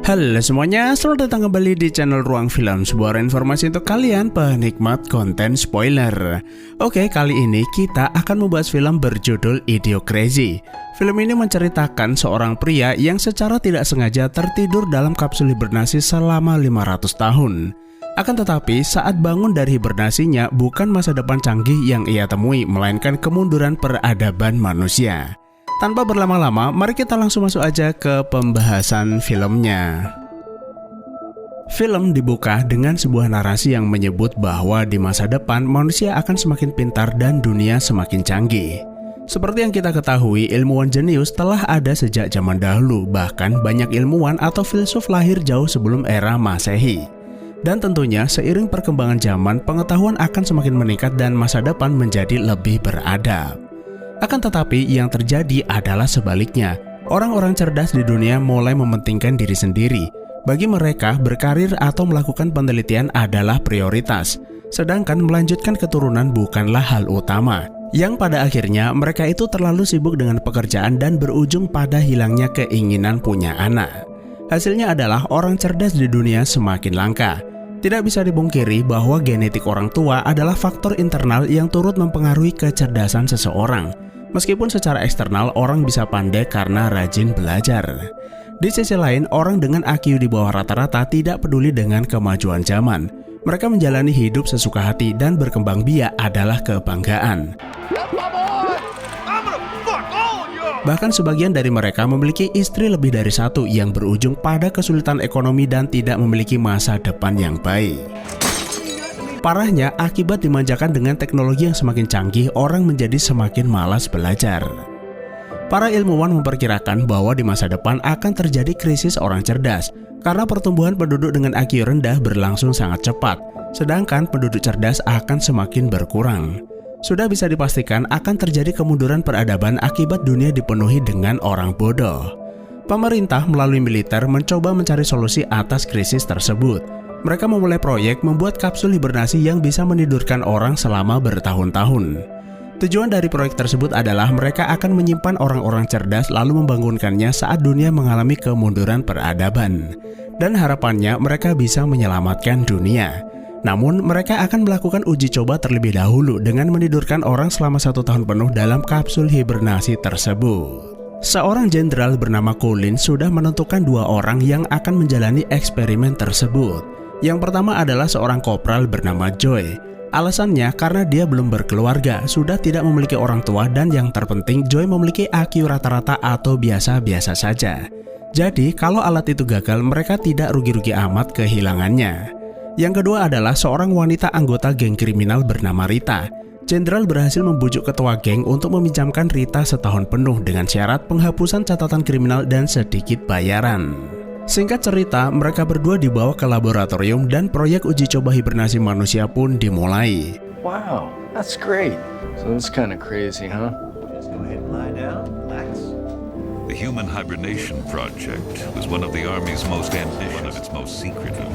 Halo semuanya, selamat datang kembali di channel Ruang Film, sebuah informasi untuk kalian penikmat konten spoiler. Oke, kali ini kita akan membahas film berjudul Idiocrazy. Film ini menceritakan seorang pria yang secara tidak sengaja tertidur dalam kapsul hibernasi selama 500 tahun. Akan tetapi, saat bangun dari hibernasinya, bukan masa depan canggih yang ia temui, melainkan kemunduran peradaban manusia. Tanpa berlama-lama, mari kita langsung masuk aja ke pembahasan filmnya. Film dibuka dengan sebuah narasi yang menyebut bahwa di masa depan manusia akan semakin pintar dan dunia semakin canggih. Seperti yang kita ketahui, ilmuwan jenius telah ada sejak zaman dahulu, bahkan banyak ilmuwan atau filsuf lahir jauh sebelum era Masehi. Dan tentunya seiring perkembangan zaman, pengetahuan akan semakin meningkat dan masa depan menjadi lebih beradab. Akan tetapi yang terjadi adalah sebaliknya. Orang-orang cerdas di dunia mulai mementingkan diri sendiri. Bagi mereka, berkarir atau melakukan penelitian adalah prioritas. Sedangkan melanjutkan keturunan bukanlah hal utama. Yang pada akhirnya mereka itu terlalu sibuk dengan pekerjaan dan berujung pada hilangnya keinginan punya anak. Hasilnya adalah orang cerdas di dunia semakin langka. Tidak bisa dipungkiri bahwa genetik orang tua adalah faktor internal yang turut mempengaruhi kecerdasan seseorang. Meskipun secara eksternal orang bisa pandai karena rajin belajar. Di sisi lain, orang dengan IQ di bawah rata-rata tidak peduli dengan kemajuan zaman. Mereka menjalani hidup sesuka hati dan berkembang biak adalah kebanggaan. Bahkan sebagian dari mereka memiliki istri lebih dari satu yang berujung pada kesulitan ekonomi dan tidak memiliki masa depan yang baik. Parahnya, akibat dimanjakan dengan teknologi yang semakin canggih, orang menjadi semakin malas belajar. Para ilmuwan memperkirakan bahwa di masa depan akan terjadi krisis orang cerdas, karena pertumbuhan penduduk dengan IQ rendah berlangsung sangat cepat, sedangkan penduduk cerdas akan semakin berkurang. Sudah bisa dipastikan akan terjadi kemunduran peradaban akibat dunia dipenuhi dengan orang bodoh. Pemerintah melalui militer mencoba mencari solusi atas krisis tersebut. Mereka memulai proyek membuat kapsul hibernasi yang bisa menidurkan orang selama bertahun-tahun. Tujuan dari proyek tersebut adalah mereka akan menyimpan orang-orang cerdas lalu membangunkannya saat dunia mengalami kemunduran peradaban. Dan harapannya mereka bisa menyelamatkan dunia. Namun mereka akan melakukan uji coba terlebih dahulu dengan menidurkan orang selama 1 tahun penuh dalam kapsul hibernasi tersebut. Seorang jenderal bernama Colin sudah menentukan 2 orang yang akan menjalani eksperimen tersebut. Yang pertama adalah seorang kopral bernama Joy. Alasannya karena dia belum berkeluarga, sudah tidak memiliki orang tua, dan yang terpenting Joy memiliki IQ rata-rata atau biasa-biasa saja. Jadi kalau alat itu gagal, mereka tidak rugi-rugi amat kehilangannya. Yang kedua adalah seorang wanita anggota geng kriminal bernama Rita. Jenderal berhasil membujuk ketua geng untuk meminjamkan Rita setahun penuh dengan syarat penghapusan catatan kriminal dan sedikit bayaran. Singkat cerita, mereka berdua dibawa ke laboratorium dan proyek uji coba hibernasi manusia pun dimulai. Wow, that's great. So it's kind of crazy, huh? Just go ahead and lie down, relax. The Human Hibernation Project was one of the Army's most ambitious, one of its most secretive.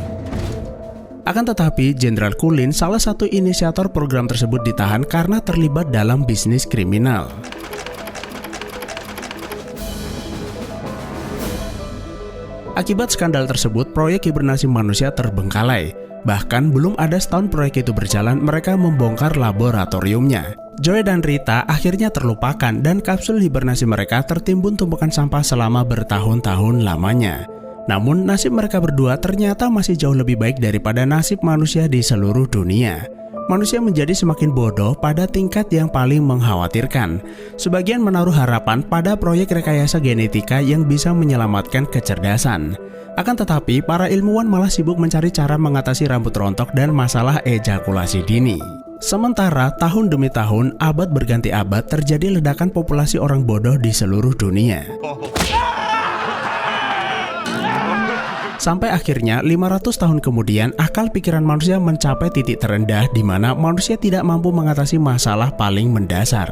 Akan tetapi, Jenderal Colin, salah satu inisiator program tersebut, ditahan karena terlibat dalam bisnis kriminal. Akibat skandal tersebut, proyek hibernasi manusia terbengkalai. Bahkan belum ada setahun proyek itu berjalan, mereka membongkar laboratoriumnya. Joy dan Rita akhirnya terlupakan dan kapsul hibernasi mereka tertimbun tumpukan sampah selama bertahun-tahun lamanya. Namun nasib mereka berdua ternyata masih jauh lebih baik daripada nasib manusia di seluruh dunia. Manusia menjadi semakin bodoh pada tingkat yang paling mengkhawatirkan. Sebagian menaruh harapan pada proyek rekayasa genetika yang bisa menyelamatkan kecerdasan. Akan tetapi, para ilmuwan malah sibuk mencari cara mengatasi rambut rontok dan masalah ejakulasi dini. Sementara tahun demi tahun, abad berganti abad, terjadi ledakan populasi orang bodoh di seluruh dunia. Sampai akhirnya 500 tahun kemudian, akal pikiran manusia mencapai titik terendah di mana manusia tidak mampu mengatasi masalah paling mendasar.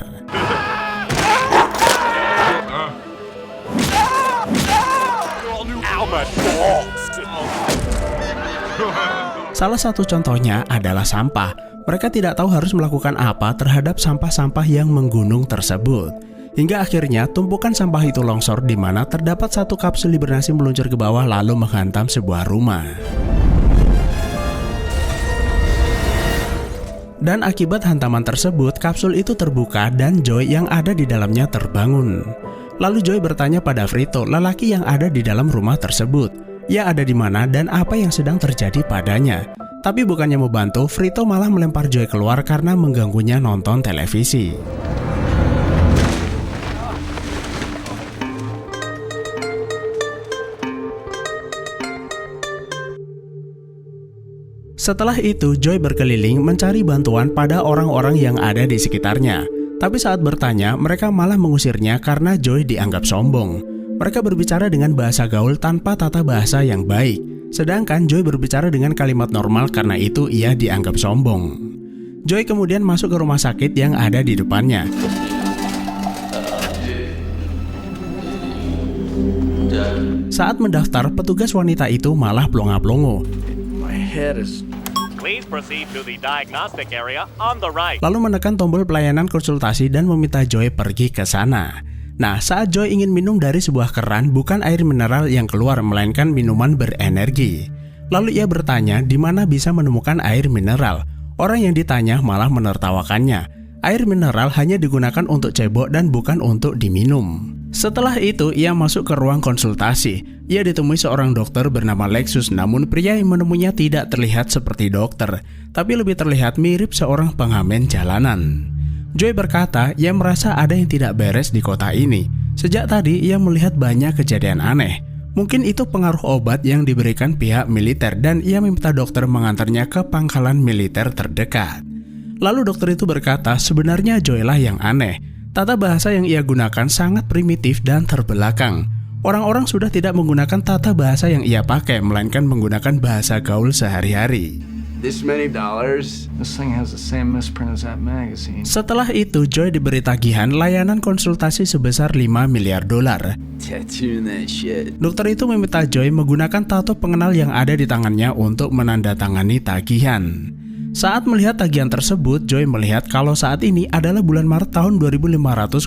Salah satu contohnya adalah sampah. Mereka tidak tahu harus melakukan apa terhadap sampah-sampah yang menggunung tersebut. Hingga akhirnya tumpukan sampah itu longsor di mana terdapat satu kapsul hibernasi meluncur ke bawah lalu menghantam sebuah rumah. Dan akibat hantaman tersebut, kapsul itu terbuka dan Joy yang ada di dalamnya terbangun. Lalu Joy bertanya pada Frito, lelaki yang ada di dalam rumah tersebut. Ia ada di mana dan apa yang sedang terjadi padanya. Tapi bukannya membantu, Frito malah melempar Joy keluar karena mengganggunya nonton televisi. Setelah itu, Joy berkeliling mencari bantuan pada orang-orang yang ada di sekitarnya. Tapi saat bertanya, mereka malah mengusirnya karena Joy dianggap sombong. Mereka berbicara dengan bahasa gaul tanpa tata bahasa yang baik. Sedangkan Joy berbicara dengan kalimat normal karena itu ia dianggap sombong. Joy kemudian masuk ke rumah sakit yang ada di depannya. Saat mendaftar, petugas wanita itu malah plonga-plongo. Please proceed to the diagnostic area on the right. Lalu menekan tombol pelayanan konsultasi dan meminta Joy pergi ke sana. Nah, saat Joy ingin minum dari sebuah keran, bukan air mineral yang keluar, melainkan minuman berenergi. Lalu ia bertanya di mana bisa menemukan air mineral. Orang yang ditanya malah menertawakannya. Air mineral hanya digunakan untuk cebok dan bukan untuk diminum. Setelah itu, ia masuk ke ruang konsultasi. Ia ditemui seorang dokter bernama Lexus, namun pria yang menemuinya tidak terlihat seperti dokter, tapi lebih terlihat mirip seorang pengamen jalanan. Joy berkata, ia merasa ada yang tidak beres di kota ini. Sejak tadi, ia melihat banyak kejadian aneh. Mungkin itu pengaruh obat yang diberikan pihak militer dan ia meminta dokter mengantarnya ke pangkalan militer terdekat. Lalu dokter itu berkata, sebenarnya Joy lah yang aneh. Tata bahasa yang ia gunakan sangat primitif dan terbelakang. Orang-orang sudah tidak menggunakan tata bahasa yang ia pakai, melainkan menggunakan bahasa gaul sehari-hari. This many dollars? This thing has the same misprint as that magazine. Setelah itu, Joy diberi tagihan layanan konsultasi sebesar $5 miliar. Tattooing that shit. Dokter itu meminta Joy menggunakan tato pengenal yang ada di tangannya untuk menandatangani tagihan. Saat melihat tagihan tersebut, Joy melihat kalau saat ini adalah bulan Maret tahun 2505,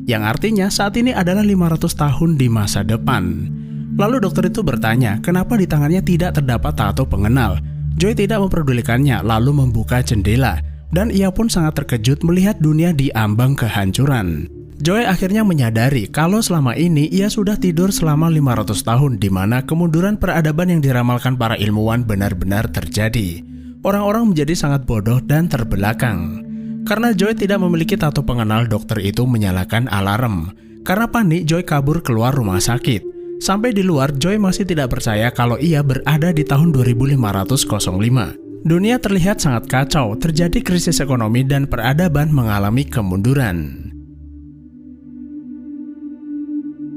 yang artinya saat ini adalah 500 tahun di masa depan. Lalu dokter itu bertanya, kenapa di tangannya tidak terdapat tato pengenal? Joy tidak memperdulikannya, lalu membuka jendela, dan ia pun sangat terkejut melihat dunia di ambang kehancuran. Joy akhirnya menyadari kalau selama ini ia sudah tidur selama 500 tahun di mana kemunduran peradaban yang diramalkan para ilmuwan benar-benar terjadi. Orang-orang menjadi sangat bodoh dan terbelakang. Karena Joy tidak memiliki tato pengenal, dokter itu menyalakan alarm. Karena panik, Joy kabur keluar rumah sakit. Sampai di luar, Joy masih tidak percaya kalau ia berada di tahun 2505. Dunia terlihat sangat kacau, terjadi krisis ekonomi dan peradaban mengalami kemunduran.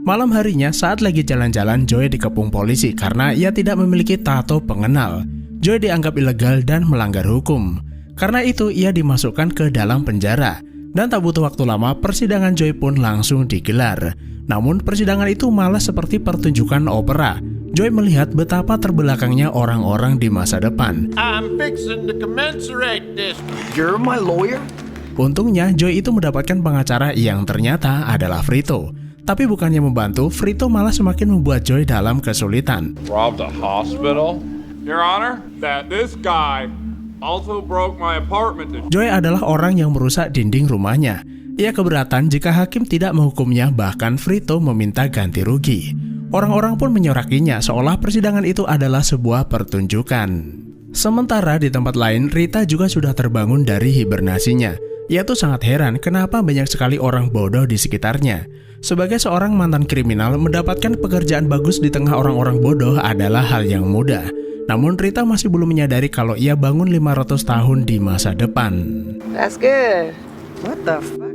Malam harinya, saat lagi jalan-jalan, Joy dikepung polisi karena ia tidak memiliki tato pengenal. Joy dianggap ilegal dan melanggar hukum. Karena itu, ia dimasukkan ke dalam penjara. Dan tak butuh waktu lama, persidangan Joy pun langsung digelar. Namun, persidangan itu malah seperti pertunjukan opera. Joy melihat betapa terbelakangnya orang-orang di masa depan. I'm fixing to commensurate this. You're my lawyer? Untungnya, Joy itu mendapatkan pengacara yang ternyata adalah Frito. Tapi bukannya membantu, Frito malah semakin membuat Joy dalam kesulitan. Robbed a hospital? Your Honor, that this guy also broke my apartment. Joy adalah orang yang merusak dinding rumahnya. Ia keberatan jika hakim tidak menghukumnya, bahkan Frito meminta ganti rugi. Orang-orang pun menyorakinya seolah persidangan itu adalah sebuah pertunjukan. Sementara di tempat lain, Rita juga sudah terbangun dari hibernasinya. Ia tuh sangat heran kenapa banyak sekali orang bodoh di sekitarnya. Sebagai seorang mantan kriminal, mendapatkan pekerjaan bagus di tengah orang-orang bodoh adalah hal yang mudah. Namun Rita masih belum menyadari kalau ia bangun 500 tahun di masa depan. That's good. What the fuck?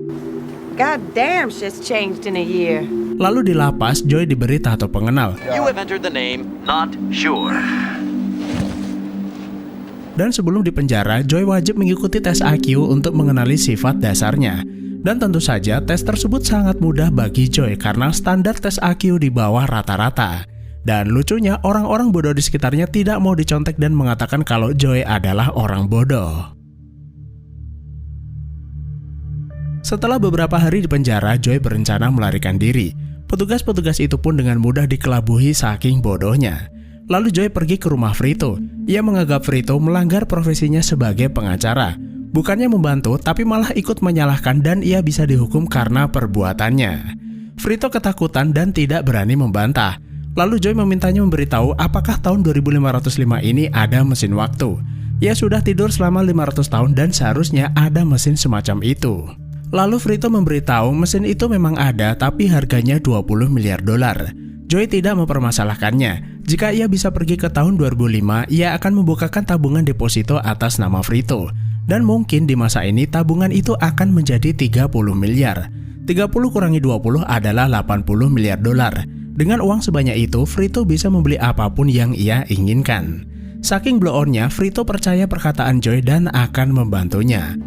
God damn, shit's changed in a year. Lalu di lapas, Joy diberi tato pengenal. You have entered the name not sure. Dan sebelum dipenjara, Joy wajib mengikuti tes IQ untuk mengenali sifat dasarnya. Dan tentu saja tes tersebut sangat mudah bagi Joy karena standar tes IQ di bawah rata-rata. Dan lucunya, orang-orang bodoh di sekitarnya tidak mau dicontek dan mengatakan kalau Joy adalah orang bodoh. Setelah beberapa hari di penjara, Joy berencana melarikan diri. Petugas-petugas itu pun dengan mudah dikelabuhi saking bodohnya. Lalu Joy pergi ke rumah Frito. Ia menganggap Frito melanggar profesinya sebagai pengacara. Bukannya membantu, tapi malah ikut menyalahkan dan ia bisa dihukum karena perbuatannya. Frito ketakutan dan tidak berani membantah. Lalu Joy memintanya memberitahu apakah tahun 2505 ini ada mesin waktu. Ia sudah tidur selama 500 tahun dan seharusnya ada mesin semacam itu. Lalu Frito memberitahu mesin itu memang ada tapi harganya 20 miliar dolar. Joy tidak mempermasalahkannya. Jika ia bisa pergi ke tahun 2005, ia akan membukakan tabungan deposito atas nama Frito. Dan mungkin di masa ini tabungan itu akan menjadi 30 miliar. 30 kurangi 20 adalah 80 miliar dolar. Dengan uang sebanyak itu, Frito bisa membeli apapun yang ia inginkan. Saking blow-on-nya, Frito percaya perkataan Joy dan akan membantunya.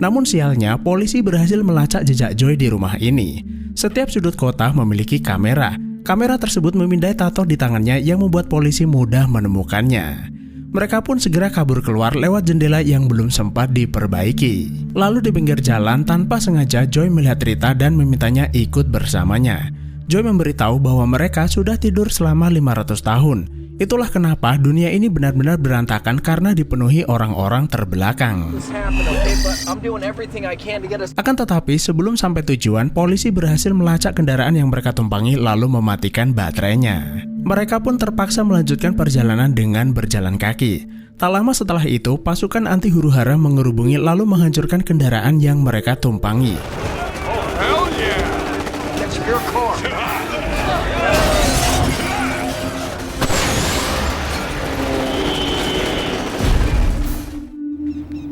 Namun sialnya, polisi berhasil melacak jejak Joy di rumah ini. Setiap sudut kota memiliki kamera. Kamera tersebut memindai tato di tangannya yang membuat polisi mudah menemukannya. Mereka pun segera kabur keluar lewat jendela yang belum sempat diperbaiki. Lalu di pinggir jalan, tanpa sengaja Joy melihat Rita dan memintanya ikut bersamanya. Joy memberitahu bahwa mereka sudah tidur selama 500 tahun. Itulah kenapa dunia ini benar-benar berantakan karena dipenuhi orang-orang terbelakang. Akan tetapi sebelum sampai tujuan, polisi berhasil melacak kendaraan yang mereka tumpangi lalu mematikan baterainya. Mereka pun terpaksa melanjutkan perjalanan dengan berjalan kaki. Tak lama setelah itu, pasukan anti huru-hara mengerubungi lalu menghancurkan kendaraan yang mereka tumpangi. Hell yeah! That's your car.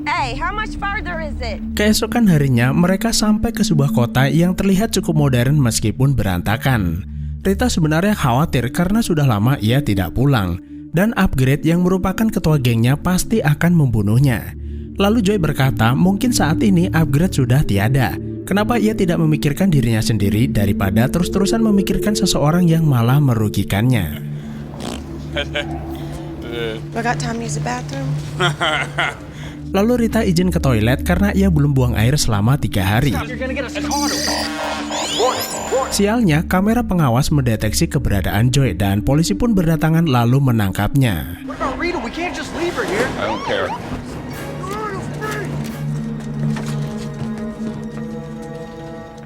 Hey, how much farther is it? Keesokan harinya, mereka sampai ke sebuah kota yang terlihat cukup modern meskipun berantakan. Rita sebenarnya khawatir karena sudah lama ia tidak pulang, dan Upgrade yang merupakan ketua gengnya pasti akan membunuhnya. Lalu Joy berkata, mungkin saat ini Upgrade sudah tiada. Kenapa ia tidak memikirkan dirinya sendiri daripada terus-terusan memikirkan seseorang yang malah merugikannya? I got time to use the bathroom. Lalu Rita izin ke toilet karena ia belum buang air selama 3 hari. Sialnya, kamera pengawas mendeteksi keberadaan Joy dan polisi pun berdatangan lalu menangkapnya. What about Rita? We can't just leave her here. I don't care.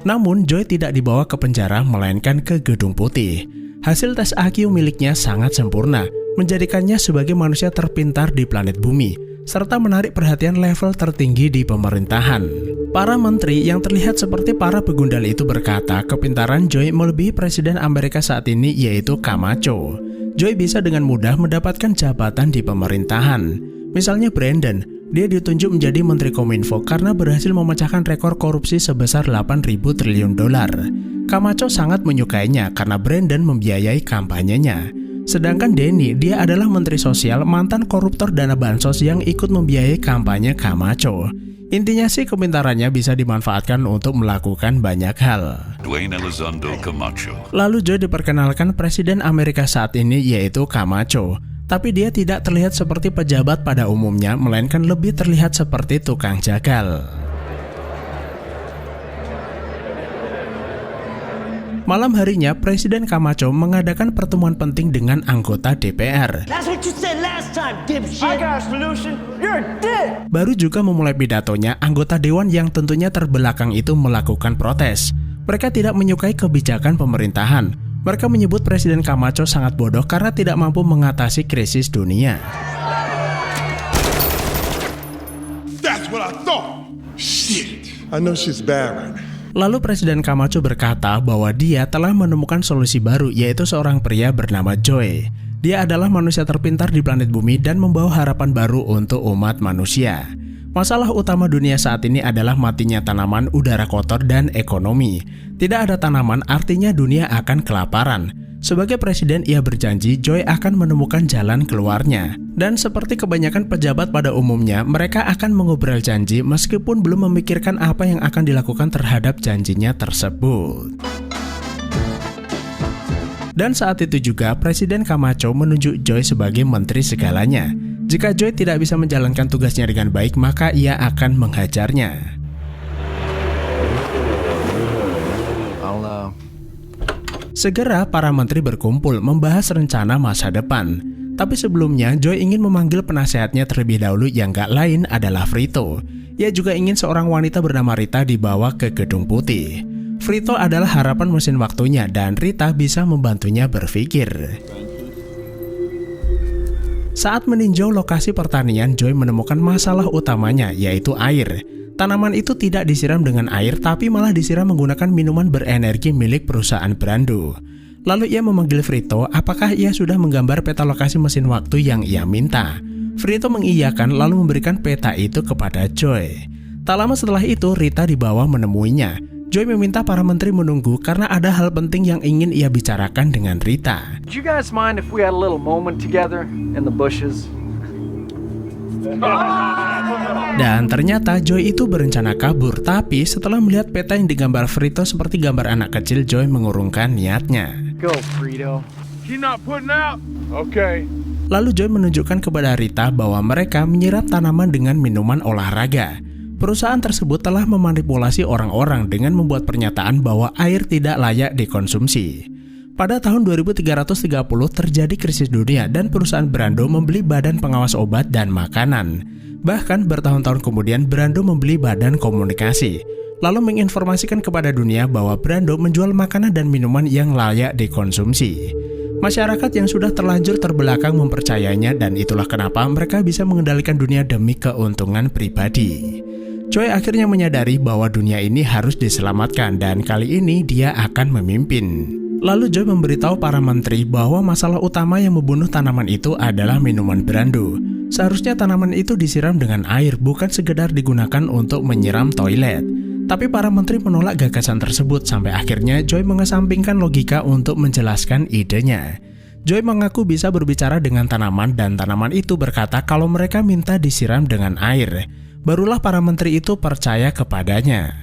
Namun Joy tidak dibawa ke penjara melainkan ke Gedung Putih. Hasil tes IQ miliknya sangat sempurna, menjadikannya sebagai manusia terpintar di planet bumi, serta menarik perhatian level tertinggi di pemerintahan. Para menteri yang terlihat seperti para begundal itu berkata kepintaran Joy melebihi Presiden Amerika saat ini yaitu Camacho. Joy bisa dengan mudah mendapatkan jabatan di pemerintahan. Misalnya Brandon, dia ditunjuk menjadi Menteri Kominfo karena berhasil memecahkan rekor korupsi sebesar 8.000 triliun dolar. Camacho sangat menyukainya karena Brandon membiayai kampanyenya. Sedangkan Denny, dia adalah Menteri Sosial mantan koruptor dana bansos yang ikut membiayai kampanye Camacho. Intinya sih kepintarannya bisa dimanfaatkan untuk melakukan banyak hal. Dwayne Elizondo Camacho. Lalu Joy diperkenalkan Presiden Amerika saat ini yaitu Camacho. Tapi dia tidak terlihat seperti pejabat pada umumnya, melainkan lebih terlihat seperti tukang jagal. Malam harinya, Presiden Camacho mengadakan pertemuan penting dengan anggota DPR. That's what you said last time, dipshit. I got a solution. You're a dick. Baru juga memulai pidatonya, anggota dewan yang tentunya terbelakang itu melakukan protes. Mereka tidak menyukai kebijakan pemerintahan. Mereka menyebut Presiden Camacho sangat bodoh karena tidak mampu mengatasi krisis dunia. That's what I thought. Shit. I know she's barren. Lalu Presiden Camacho berkata bahwa dia telah menemukan solusi baru, yaitu seorang pria bernama Joy. Dia adalah manusia terpintar di planet bumi dan membawa harapan baru untuk umat manusia. Masalah utama dunia saat ini adalah matinya tanaman, udara kotor, dan ekonomi. Tidak ada tanaman artinya dunia akan kelaparan. Sebagai presiden, ia berjanji Joy akan menemukan jalan keluarnya. Dan seperti kebanyakan pejabat pada umumnya, mereka akan mengobrol janji meskipun belum memikirkan apa yang akan dilakukan terhadap janjinya tersebut. Dan saat itu juga, Presiden Camacho menunjuk Joy sebagai menteri segalanya. Jika Joy tidak bisa menjalankan tugasnya dengan baik, maka ia akan menghajarnya. Segera para menteri berkumpul membahas rencana masa depan. Tapi sebelumnya Joy ingin memanggil penasehatnya terlebih dahulu yang gak lain adalah Frito. Ia juga ingin seorang wanita bernama Rita dibawa ke Gedung Putih. Frito adalah harapan mesin waktunya dan Rita bisa membantunya berpikir. Saat meninjau lokasi pertanian, Joy menemukan masalah utamanya yaitu air. Tanaman itu tidak disiram dengan air tapi malah disiram menggunakan minuman berenergi milik perusahaan Brando. Lalu ia memanggil Frito apakah ia sudah menggambar peta lokasi mesin waktu yang ia minta. Frito mengiyakan lalu memberikan peta itu kepada Joy. Tak lama setelah itu Rita dibawa menemuinya. Joy meminta para menteri menunggu karena ada hal penting yang ingin ia bicarakan dengan Rita. Do you guys mind if we had a little moment together in the bushes? Dan ternyata Joy itu berencana kabur, tapi setelah melihat peta yang digambar Frito seperti gambar anak kecil, Joy mengurungkan niatnya. Go, Frito. She not putting out? Okay. Lalu Joy menunjukkan kepada Rita bahwa mereka menyiram tanaman dengan minuman olahraga. Perusahaan tersebut telah memanipulasi orang-orang dengan membuat pernyataan bahwa air tidak layak dikonsumsi. Pada tahun 2330 terjadi krisis dunia dan perusahaan Brando membeli Badan Pengawas Obat dan Makanan. Bahkan bertahun-tahun kemudian Brando membeli Badan Komunikasi, lalu menginformasikan kepada dunia bahwa Brando menjual makanan dan minuman yang layak dikonsumsi. Masyarakat yang sudah terlanjur terbelakang mempercayainya dan itulah kenapa mereka bisa mengendalikan dunia demi keuntungan pribadi. Joy akhirnya menyadari bahwa dunia ini harus diselamatkan dan kali ini dia akan memimpin. Lalu Joy memberitahu para menteri bahwa masalah utama yang membunuh tanaman itu adalah minuman Brando. Seharusnya tanaman itu disiram dengan air, bukan sekedar digunakan untuk menyiram toilet. Tapi para menteri menolak gagasan tersebut sampai akhirnya Joy mengesampingkan logika untuk menjelaskan idenya. Joy mengaku bisa berbicara dengan tanaman dan tanaman itu berkata kalau mereka minta disiram dengan air. Barulah para menteri itu percaya kepadanya.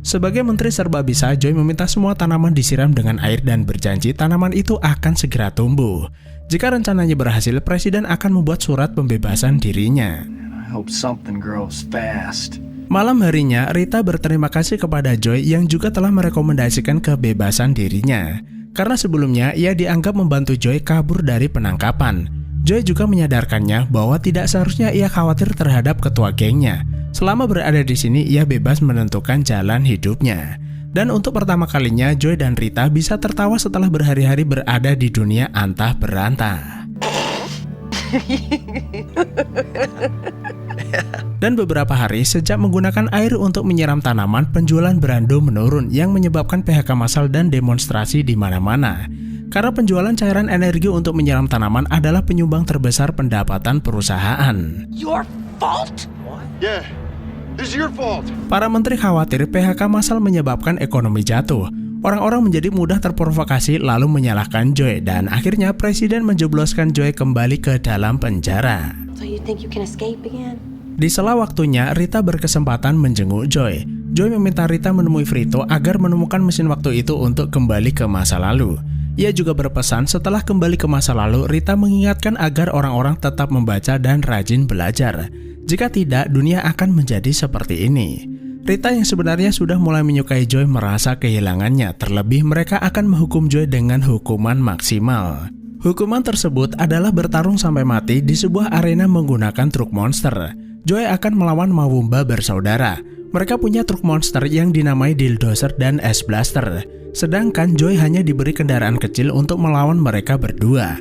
Sebagai menteri serba bisa, Joy meminta semua tanaman disiram dengan air dan berjanji tanaman itu akan segera tumbuh. Jika rencananya berhasil, presiden akan membuat surat pembebasan dirinya. I hope something grows fast. Malam harinya, Rita berterima kasih kepada Joy yang juga telah merekomendasikan kebebasan dirinya. Karena sebelumnya ia dianggap membantu Joy kabur dari penangkapan. Joy juga menyadarkannya bahwa tidak seharusnya ia khawatir terhadap ketua gengnya. Selama berada di sini, ia bebas menentukan jalan hidupnya. Dan untuk pertama kalinya, Joy dan Rita bisa tertawa setelah berhari-hari berada di dunia antah berantah. Dan beberapa hari sejak menggunakan air untuk menyiram tanaman, penjualan Brando menurun yang menyebabkan PHK massal dan demonstrasi di mana-mana. Karena penjualan cairan energi untuk menyiram tanaman adalah penyumbang terbesar pendapatan perusahaan. Your fault? Yeah. This is your fault. Para menteri khawatir PHK massal menyebabkan ekonomi jatuh. Orang-orang menjadi mudah terprovokasi lalu menyalahkan Joy dan akhirnya presiden menjebloskan Joy kembali ke dalam penjara. So you think you can escape again? Di sela waktunya, Rita berkesempatan menjenguk Joy. Joy meminta Rita menemui Frito agar menemukan mesin waktu itu untuk kembali ke masa lalu. Ia juga berpesan setelah kembali ke masa lalu, Rita mengingatkan agar orang-orang tetap membaca dan rajin belajar. Jika tidak, dunia akan menjadi seperti ini. Rita yang sebenarnya sudah mulai menyukai Joy merasa kehilangannya, terlebih mereka akan menghukum Joy dengan hukuman maksimal. Hukuman tersebut adalah bertarung sampai mati di sebuah arena menggunakan truk monster. Joy akan melawan Mawumba bersaudara. Mereka punya truk monster yang dinamai Dildozer dan S Blaster. Sedangkan Joy hanya diberi kendaraan kecil untuk melawan mereka berdua.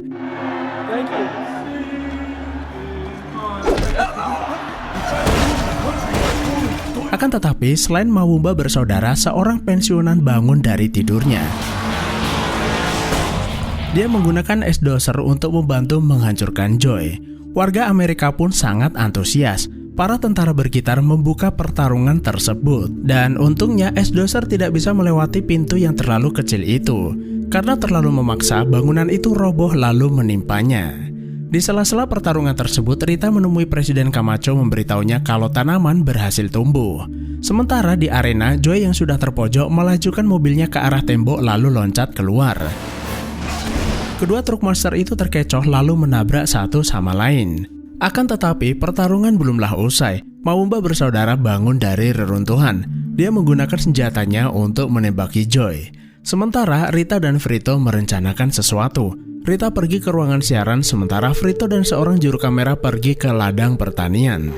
Akan tetapi, selain Mawumba bersaudara, seorang pensiunan bangun dari tidurnya. Dia menggunakan S-Dozer untuk membantu menghancurkan Joy. Warga Amerika pun sangat antusias. Para tentara bergitar membuka pertarungan tersebut. Dan untungnya S-Dozer tidak bisa melewati pintu yang terlalu kecil itu. Karena terlalu memaksa, bangunan itu roboh lalu menimpanya. Di sela-sela pertarungan tersebut, Rita menemui Presiden Camacho memberitahunya kalau tanaman berhasil tumbuh. Sementara di arena, Joy yang sudah terpojok melajukan mobilnya ke arah tembok lalu loncat keluar. Kedua truk monster itu terkecoh lalu menabrak satu sama lain. Akan tetapi, pertarungan belumlah usai. Mawumba bersaudara bangun dari reruntuhan. Dia menggunakan senjatanya untuk menembaki Joy. Sementara Rita dan Frito merencanakan sesuatu. Rita pergi ke ruangan siaran, sementara Frito dan seorang juru kamera pergi ke ladang pertanian.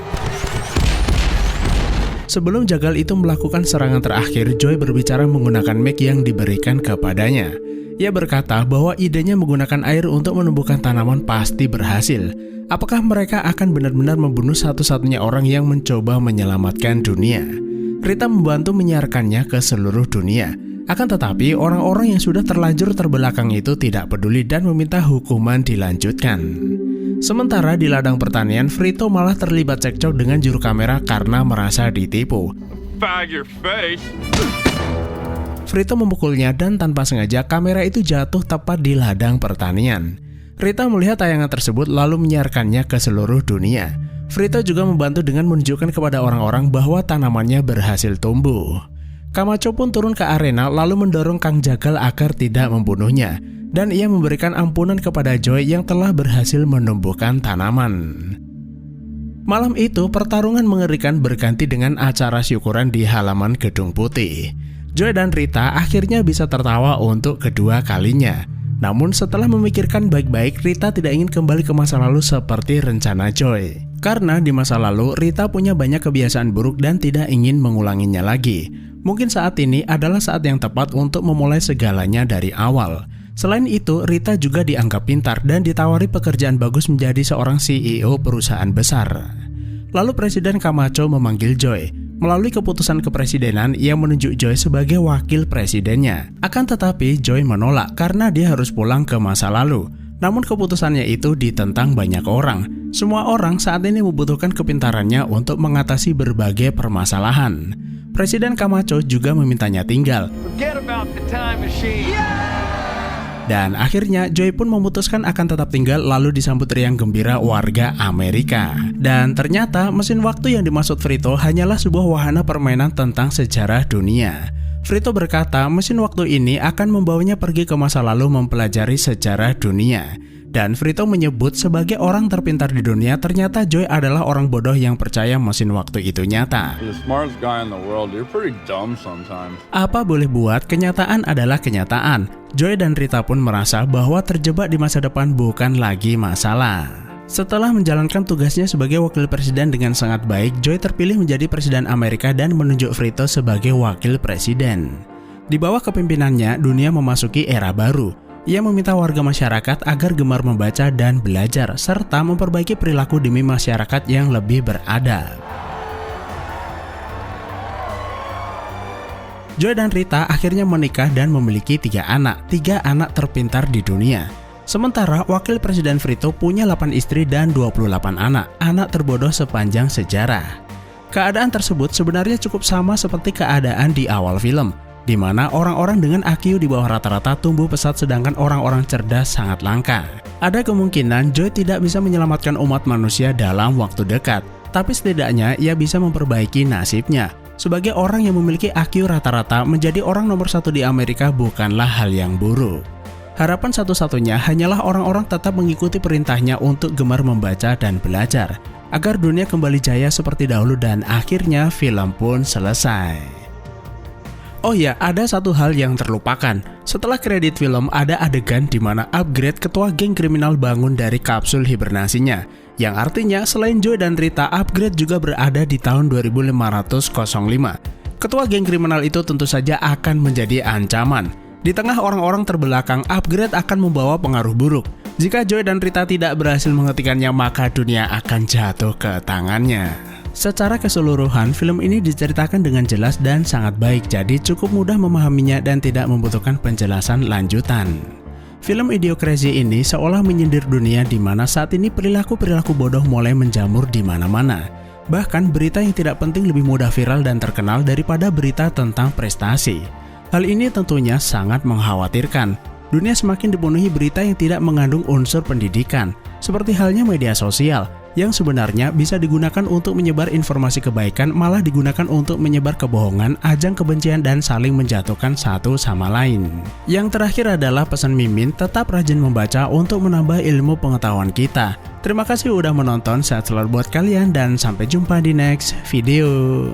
Sebelum jagal itu melakukan serangan terakhir, Joy berbicara menggunakan mic yang diberikan kepadanya. Ia berkata bahwa idenya menggunakan air untuk menumbuhkan tanaman pasti berhasil. Apakah mereka akan benar-benar membunuh satu-satunya orang yang mencoba menyelamatkan dunia? Rita membantu menyiarkannya ke seluruh dunia. Akan tetapi, orang-orang yang sudah terlanjur terbelakang itu tidak peduli dan meminta hukuman dilanjutkan. Sementara di ladang pertanian, Frito malah terlibat cekcok dengan juru kamera karena merasa ditipu. Fag your face. Frito memukulnya dan tanpa sengaja kamera itu jatuh tepat di ladang pertanian. Rita melihat tayangan tersebut lalu menyiarkannya ke seluruh dunia. Frito juga membantu dengan menunjukkan kepada orang-orang bahwa tanamannya berhasil tumbuh. Camacho pun turun ke arena lalu mendorong Kang Jagal agar tidak membunuhnya, dan ia memberikan ampunan kepada Joy yang telah berhasil menumbuhkan tanaman. Malam itu pertarungan mengerikan berganti dengan acara syukuran di halaman Gedung Putih. Joy dan Rita akhirnya bisa tertawa untuk kedua kalinya. Namun setelah memikirkan baik-baik, Rita tidak ingin kembali ke masa lalu seperti rencana Joy. Karena di masa lalu Rita punya banyak kebiasaan buruk dan tidak ingin mengulanginya lagi. Mungkin saat ini adalah saat yang tepat untuk memulai segalanya dari awal. Selain itu, Rita juga dianggap pintar dan ditawari pekerjaan bagus menjadi seorang CEO perusahaan besar. Lalu Presiden Camacho memanggil Joy. Melalui keputusan kepresidenan, ia menunjuk Joy sebagai wakil presidennya. Akan tetapi, Joy menolak karena dia harus pulang ke masa lalu. Namun keputusannya itu ditentang banyak orang. Semua orang saat ini membutuhkan kepintarannya untuk mengatasi berbagai permasalahan. Presiden Camacho juga memintanya tinggal. Forget about the time machine. Dan akhirnya Joy pun memutuskan akan tetap tinggal lalu disambut riang gembira warga Amerika. Dan ternyata mesin waktu yang dimaksud Frito hanyalah sebuah wahana permainan tentang sejarah dunia. Frito berkata mesin waktu ini akan membawanya pergi ke masa lalu mempelajari sejarah dunia. Dan Frito menyebut sebagai orang terpintar di dunia, ternyata Joy adalah orang bodoh yang percaya mesin waktu itu nyata. You're the smartest guy in the world. You're pretty dumb sometimes. Apa boleh buat, kenyataan adalah kenyataan. Joy dan Rita pun merasa bahwa terjebak di masa depan bukan lagi masalah. Setelah menjalankan tugasnya sebagai wakil presiden dengan sangat baik, Joy terpilih menjadi presiden Amerika dan menunjuk Frito sebagai wakil presiden. Di bawah kepemimpinannya, dunia memasuki era baru. Ia meminta warga masyarakat agar gemar membaca dan belajar, serta memperbaiki perilaku demi masyarakat yang lebih beradab. Joy dan Rita akhirnya menikah dan memiliki 3 anak terpintar di dunia. Sementara wakil presiden Frito punya 8 istri dan 28 anak terbodoh sepanjang sejarah. Keadaan tersebut sebenarnya cukup sama seperti keadaan di awal film, di mana orang-orang dengan IQ di bawah rata-rata tumbuh pesat sedangkan orang-orang cerdas sangat langka. Ada kemungkinan Joy tidak bisa menyelamatkan umat manusia dalam waktu dekat, tapi setidaknya ia bisa memperbaiki nasibnya. Sebagai orang yang memiliki IQ rata-rata, menjadi orang nomor 1 di Amerika bukanlah hal yang buruk. Harapan satu-satunya hanyalah orang-orang tetap mengikuti perintahnya untuk gemar membaca dan belajar, agar dunia kembali jaya seperti dahulu dan akhirnya film pun selesai. Oh ya, ada satu hal yang terlupakan. Setelah kredit film, ada adegan di mana Upgrade, ketua geng kriminal, bangun dari kapsul hibernasinya. Yang artinya, selain Joy dan Rita, Upgrade juga berada di tahun 2505. Ketua geng kriminal itu tentu saja akan menjadi ancaman. Di tengah orang-orang terbelakang, Upgrade akan membawa pengaruh buruk. Jika Joy dan Rita tidak berhasil menghentikannya, maka dunia akan jatuh ke tangannya. Secara keseluruhan, film ini diceritakan dengan jelas dan sangat baik, jadi cukup mudah memahaminya dan tidak membutuhkan penjelasan lanjutan. Film Idiocracy ini seolah menyindir dunia di mana saat ini perilaku-perilaku bodoh mulai menjamur di mana-mana. Bahkan berita yang tidak penting lebih mudah viral dan terkenal daripada berita tentang prestasi. Hal ini tentunya sangat mengkhawatirkan. Dunia semakin dipenuhi berita yang tidak mengandung unsur pendidikan, seperti halnya media sosial, yang sebenarnya bisa digunakan untuk menyebar informasi kebaikan malah digunakan untuk menyebar kebohongan, ajang kebencian, dan saling menjatuhkan satu sama lain. Yang terakhir adalah pesan Mimin, tetap rajin membaca untuk menambah ilmu pengetahuan kita. Terima kasih udah menonton, sehat selalu buat kalian dan sampai jumpa di next video.